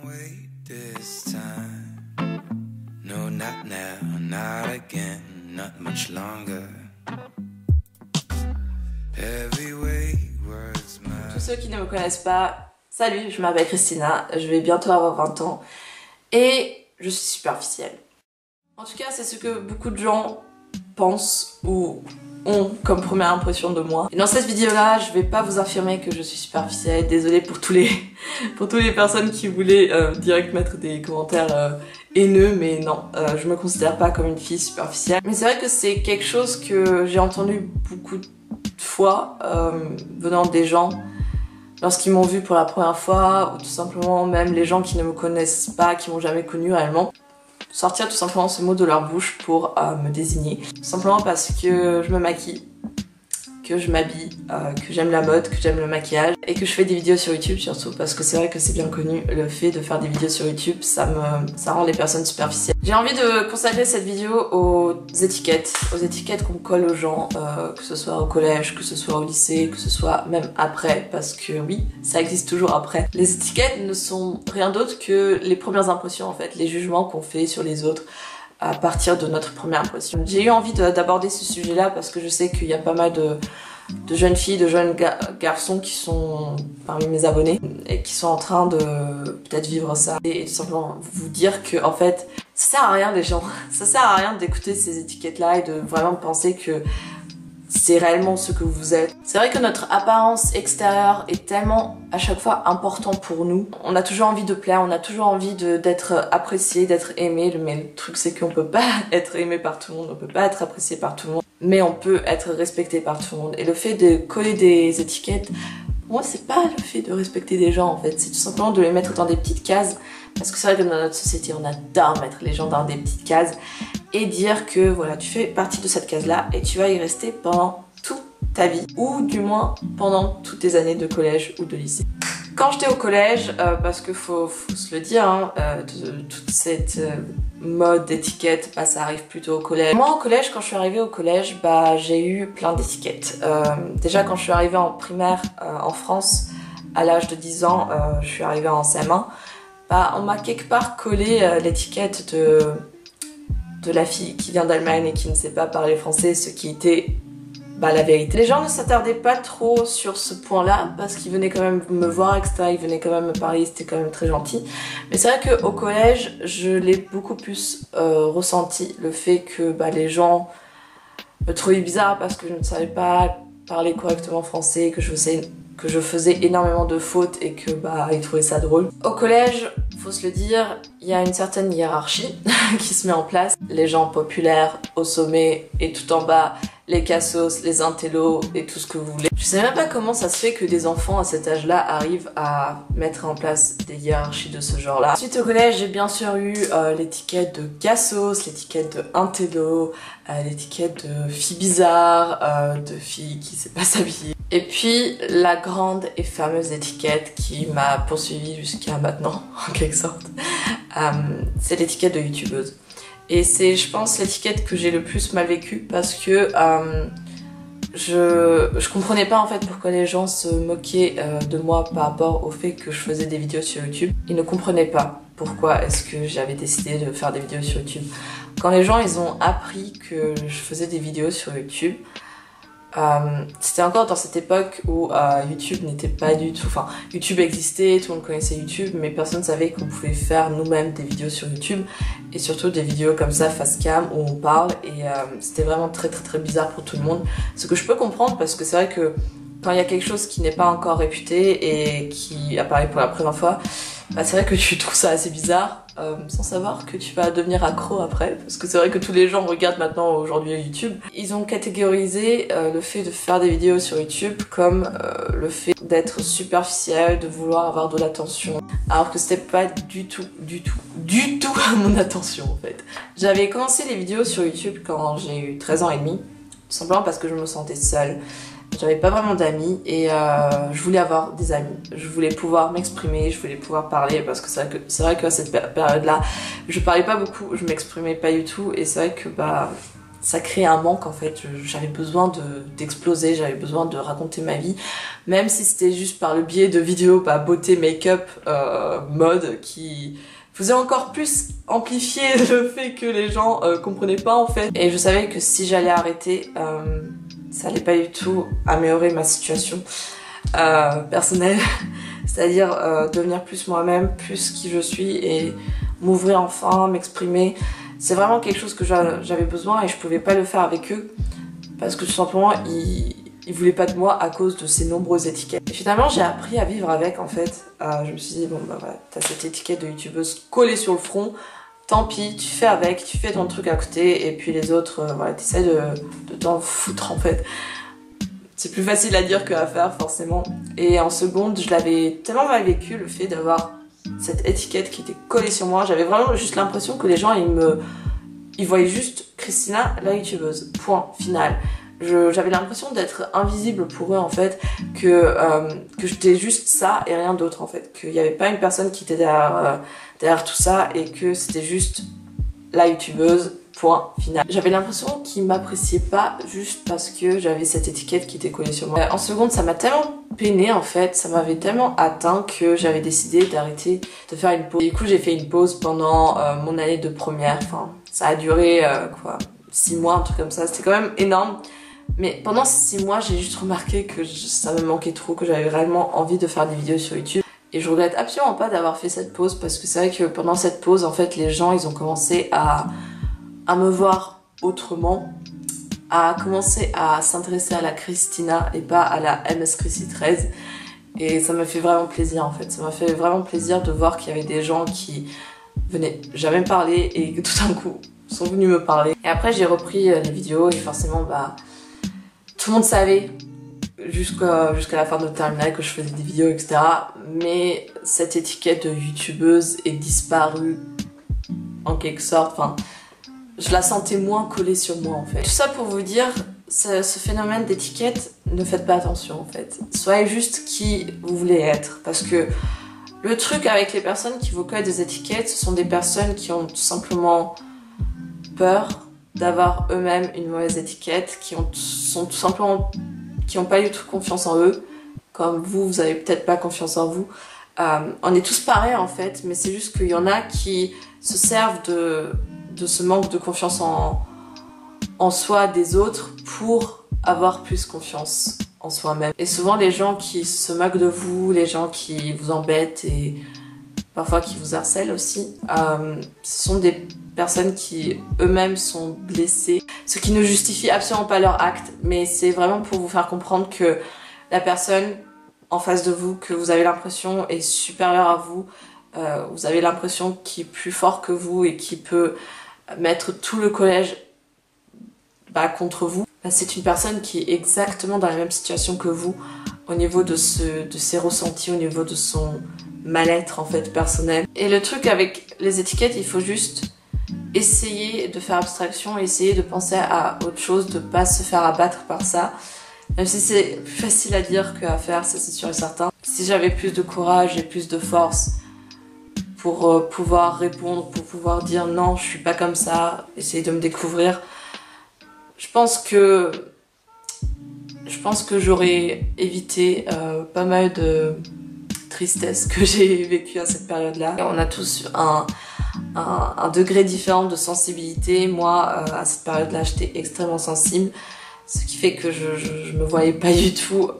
won't wait this time. No, not now, not again, not much longer. Every word's mine. Tous ceux qui ne me connaissent pas, salut, je m'appelle Christina, je vais bientôt avoir 20 ans et je suis superficielle. En tout cas, c'est ce que beaucoup de gens pensent ou ont comme première impression de moi. Et dans cette vidéo-là, je vais pas vous affirmer que je suis superficielle. Désolée pour toutes les personnes qui voulaient direct mettre des commentaires haineux, mais non, je me considère pas comme une fille superficielle. Mais c'est vrai que c'est quelque chose que j'ai entendu beaucoup de fois venant des gens lorsqu'ils m'ont vu pour la première fois, ou tout simplement même les gens qui ne me connaissent pas, qui m'ont jamais connue réellement, sortir tout simplement ce mot de leur bouche pour me désigner. Tout simplement parce que je me maquille, que je m'habille, que j'aime la mode, que j'aime le maquillage et que je fais des vidéos sur YouTube surtout parce que c'est vrai que c'est bien connu, le fait de faire des vidéos sur YouTube, ça rend les personnes superficielles. J'ai envie de consacrer cette vidéo aux étiquettes qu'on colle aux gens, que ce soit au collège, que ce soit au lycée, que ce soit même après, parce que oui, ça existe toujours après. Les étiquettes ne sont rien d'autre que les premières impressions en fait, les jugements qu'on fait sur les autres à partir de notre première impression. J'ai eu envie d'aborder ce sujet-là parce que je sais qu'il y a pas mal de jeunes filles, de jeunes garçons qui sont parmi mes abonnés et qui sont en train de peut-être vivre ça et tout simplement vous dire que en fait ça sert à rien les gens, ça sert à rien d'écouter ces étiquettes-là et de vraiment penser que c'est réellement ce que vous êtes. C'est vrai que notre apparence extérieure est tellement à chaque fois important pour nous. On a toujours envie de plaire, on a toujours envie d'être apprécié, d'être aimé. Mais le truc c'est qu'on peut pas être aimé par tout le monde, on peut pas être apprécié par tout le monde. Mais on peut être respecté par tout le monde. Et le fait de coller des étiquettes, pour moi c'est pas le fait de respecter des gens en fait. C'est tout simplement de les mettre dans des petites cases. Parce que c'est vrai que dans notre société on adore mettre les gens dans des petites cases. Et dire que voilà, tu fais partie de cette case-là et tu vas y rester pendant toute ta vie, ou du moins pendant toutes tes années de collège ou de lycée. Quand j'étais au collège, parce que faut se le dire, hein, toute cette mode d'étiquette, bah, ça arrive plutôt au collège. Moi au collège, quand je suis arrivée au collège, bah, j'ai eu plein d'étiquettes. Déjà quand je suis arrivée en primaire en France, à l'âge de 10 ans, je suis arrivée en CM1, bah, on m'a quelque part collé l'étiquette de la fille qui vient d'Allemagne et qui ne sait pas parler français, ce qui était la vérité. Les gens ne s'attardaient pas trop sur ce point-là parce qu'ils venaient quand même me voir, etc. Ils venaient quand même me parler, c'était quand même très gentil. Mais c'est vrai qu'au collège, je l'ai beaucoup plus ressenti, le fait que les gens me trouvaient bizarre parce que je ne savais pas parler correctement français, que je faisais énormément de fautes et que ils trouvaient ça drôle. Au collège, faut se le dire, il y a une certaine hiérarchie qui se met en place. Les gens populaires au sommet et tout en bas, les cassos, les intellos et tout ce que vous voulez. Je sais même pas comment ça se fait que des enfants à cet âge-là arrivent à mettre en place des hiérarchies de ce genre-là. Ensuite au collège, j'ai bien sûr eu l'étiquette de cassos, l'étiquette de intello, l'étiquette de fille bizarre, de fille qui sait pas s'habiller. Et puis la grande et fameuse étiquette qui m'a poursuivie jusqu'à maintenant, en quelque sorte, c'est l'étiquette de youtubeuse. Et c'est, je pense, l'étiquette que j'ai le plus mal vécue parce que je comprenais pas en fait pourquoi les gens se moquaient de moi par rapport au fait que je faisais des vidéos sur YouTube. Ils ne comprenaient pas pourquoi est-ce que j'avais décidé de faire des vidéos sur YouTube. Quand les gens ils ont appris que je faisais des vidéos sur YouTube, c'était encore dans cette époque où YouTube n'était pas du tout... Enfin, YouTube existait, tout le monde connaissait YouTube, mais personne ne savait qu'on pouvait faire nous-mêmes des vidéos sur YouTube. Et surtout des vidéos comme ça, face cam, où on parle. Et c'était vraiment très très très bizarre pour tout le monde. Ce que je peux comprendre, parce que c'est vrai que quand il y a quelque chose qui n'est pas encore réputé et qui apparaît pour la première fois, c'est vrai que tu trouves ça assez bizarre. Sans savoir que tu vas devenir accro après, parce que c'est vrai que tous les gens regardent maintenant aujourd'hui YouTube. Ils ont catégorisé le fait de faire des vidéos sur YouTube comme le fait d'être superficiel, de vouloir avoir de l'attention, alors que c'était pas du tout mon attention en fait. J'avais commencé les vidéos sur YouTube quand j'ai eu 13 ans et demi, tout simplement parce que je me sentais seule. J'avais pas vraiment d'amis et je voulais avoir des amis. Je voulais pouvoir m'exprimer, je voulais pouvoir parler parce que c'est vrai qu'à cette période-là, je parlais pas beaucoup, je m'exprimais pas du tout et c'est vrai que ça crée un manque en fait. J'avais besoin d'exploser, j'avais besoin de raconter ma vie, même si c'était juste par le biais de vidéos beauté, make-up, mode qui faisait encore plus amplifier le fait que les gens comprenaient pas en fait. Et je savais que si j'allais arrêter, ça allait pas du tout améliorer ma situation personnelle, c'est-à-dire devenir plus moi-même, plus qui je suis et m'ouvrir enfin, m'exprimer. C'est vraiment quelque chose que j'avais besoin et je pouvais pas le faire avec eux parce que tout simplement ils voulaient pas de moi à cause de ces nombreuses étiquettes. Et finalement j'ai appris à vivre avec en fait. Je me suis dit bon bah voilà, t'as cette étiquette de youtubeuse collée sur le front, tant pis, tu fais avec, tu fais ton truc à côté et puis les autres, voilà, t'essaies de t'en foutre en fait. C'est plus facile à dire qu'à faire forcément. Et en seconde, je l'avais tellement mal vécu le fait d'avoir cette étiquette qui était collée sur moi. J'avais vraiment juste l'impression que les gens ils voyaient juste Christina la youtubeuse, point final. J'avais l'impression d'être invisible pour eux en fait, que j'étais juste ça et rien d'autre en fait, qu'il n'y avait pas une personne qui était derrière tout ça et que c'était juste la youtubeuse, point final. J'avais l'impression qu'ils m'appréciaient pas juste parce que j'avais cette étiquette qui était collée sur moi. En seconde, ça m'a tellement peiné en fait, ça m'avait tellement atteint que j'avais décidé d'arrêter de faire une pause. Et du coup, j'ai fait une pause pendant mon année de première. Enfin, ça a duré 6 mois, un truc comme ça. C'était quand même énorme. Mais pendant ces 6 mois, j'ai juste remarqué que ça me manquait trop, que j'avais réellement envie de faire des vidéos sur YouTube. Et je regrette absolument pas d'avoir fait cette pause parce que c'est vrai que pendant cette pause, en fait, les gens, ils ont commencé à me voir autrement, à commencer à s'intéresser à la Christina et pas à la MS Chrissy 13. Et ça m'a fait vraiment plaisir en fait. Ça m'a fait vraiment plaisir de voir qu'il y avait des gens qui venaient jamais me parler et que tout d'un coup sont venus me parler. Et après j'ai repris les vidéos et forcément tout le monde savait jusqu'à la fin de terminale que je faisais des vidéos etc. Mais cette étiquette de youtubeuse est disparue en quelque sorte. Enfin, je la sentais moins collée sur moi en fait. Tout ça pour vous dire, ce phénomène d'étiquette, ne faites pas attention en fait. Soyez juste qui vous voulez être. Parce que le truc avec les personnes qui vous collent des étiquettes, ce sont des personnes qui ont tout simplement peur d'avoir eux-mêmes une mauvaise étiquette, qui n'ont pas du tout confiance en eux. Comme vous avez peut-être pas confiance en vous. On est tous pareils en fait, mais c'est juste qu'il y en a qui se servent de ce manque de confiance en soi des autres pour avoir plus confiance en soi-même. Et souvent les gens qui se moquent de vous, les gens qui vous embêtent et parfois qui vous harcèlent aussi, ce sont des personnes qui eux-mêmes sont blessées, ce qui ne justifie absolument pas leur acte, mais c'est vraiment pour vous faire comprendre que la personne en face de vous, que vous avez l'impression est supérieure à vous, vous avez l'impression qu'il est plus fort que vous et qui peut mettre tout le collège contre vous, c'est une personne qui est exactement dans la même situation que vous au niveau de ses ressentis, au niveau de son mal-être en fait personnel. Et le truc avec les étiquettes, il faut juste essayer de faire abstraction, essayer de penser à autre chose, de pas se faire abattre par ça. Même si c'est plus facile à dire qu'à faire, ça c'est sûr et certain. Si j'avais plus de courage et plus de force pour pouvoir répondre, pour pouvoir dire non, je suis pas comme ça, essayer de me découvrir, je pense que j'aurais évité pas mal de tristesse que j'ai vécu à cette période-là. On a tous un degré différent de sensibilité. Moi, à cette période-là, j'étais extrêmement sensible, ce qui fait que je me voyais pas du tout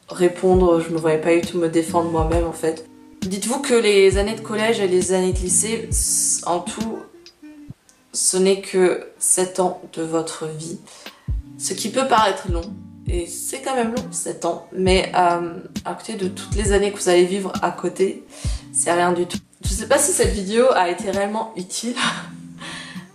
répondre, je me voyais pas du tout me défendre moi-même en fait. Dites-vous que les années de collège et les années de lycée, en tout, ce n'est que 7 ans de votre vie. Ce qui peut paraître long, et c'est quand même long, 7 ans, mais à côté de toutes les années que vous allez vivre à côté, c'est rien du tout. Je sais pas si cette vidéo a été réellement utile,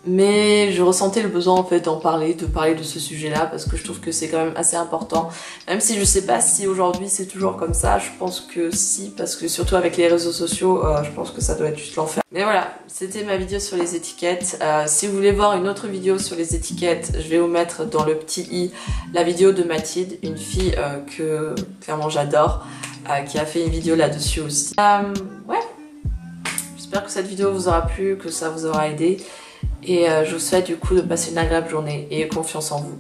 mais je ressentais le besoin en fait d'en parler, de parler de ce sujet-là, parce que je trouve que c'est quand même assez important. Même si je sais pas si aujourd'hui c'est toujours comme ça, je pense que si, parce que surtout avec les réseaux sociaux, je pense que ça doit être juste l'enfer. Mais voilà, c'était ma vidéo sur les étiquettes. Si vous voulez voir une autre vidéo sur les étiquettes, je vais vous mettre dans le petit i la vidéo de Mathilde, une fille que clairement j'adore, qui a fait une vidéo là-dessus aussi. Ouais, j'espère que cette vidéo vous aura plu, que ça vous aura aidé. Et je vous souhaite du coup de passer une agréable journée et confiance en vous.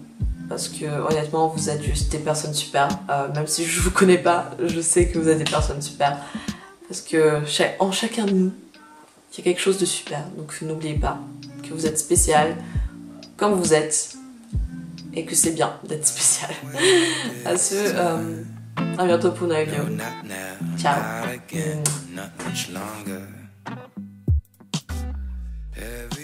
Parce que honnêtement, vous êtes juste des personnes super. Même si je vous connais pas, je sais que vous êtes des personnes super. Parce que en chacun de nous, il y a quelque chose de super. Donc n'oubliez pas que vous êtes spécial comme vous êtes. Et que c'est bien d'être spécial. À bientôt pour une nouvelle vidéo. No, not now, Ciao. not again, not much longer. Every